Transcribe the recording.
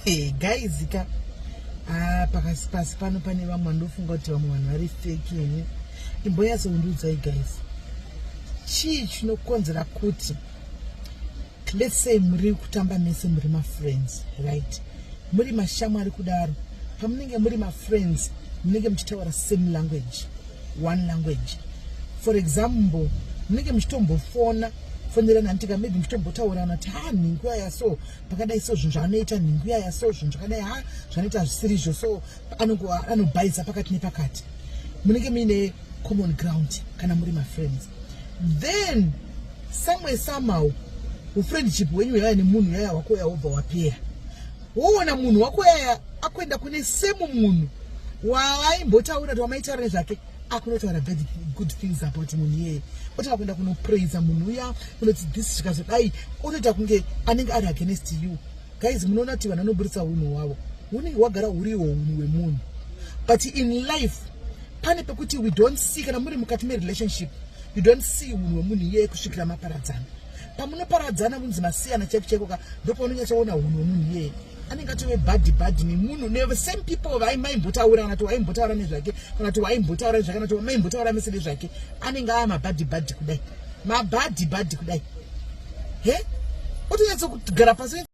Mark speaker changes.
Speaker 1: guys pakasi pano pane vamwe vanofunga kuti vamwe vanhu vari fake ini imboyazoundudzai guys chii chinokonzera kuti let's say muri kutamba mese muri friends, right? Muri mashamwari kudaro pamunenge muri friends munenge muchitaura same language, one language. For example, munenge muchitombofona fonerana ntika maybe muchitombotaurana kuti ninguya yaso pakadai so zvinhu zvanoita ninguya yaso zvinhu zvakadai zvanoita zvisirizvo so anobhaisa pakati nepakati. Munenge muine common ground kana muri friends. Then somehow friendship wenyu yaya nemunhu yaya wako yaobva wapera. Woona munhu wako yaya akuenda kune same munhu waimbotaura kuti wamaitaura zvake akunotaura very good things about munhu yeye. Otaka kuenda kunopraise munhu uya kunoti this zvikazodai otoita kunge anenge ari against you. Guys, munoona kuti vanhu vanoburitsa unhu hwavo hunenge hwagara huriwo unhu hwemunhu. But in life pane pekuti we don't see kana muri mukati merelationship you don't see unhu hwemunhu iyeye kusvikira maparadzana. Pamunoparadzana munzi masiyana cheko ndipo unonyachaona unhu hwemunhu iyeye anenge atove bad nemunhu ne same people vaimbotaura kuti waimbotaura nezvake kana kuti waimbotaura zvake kana kuti waimbotaura mesede zvake anenge aya mabad kudai he otonyatsa kugara pasi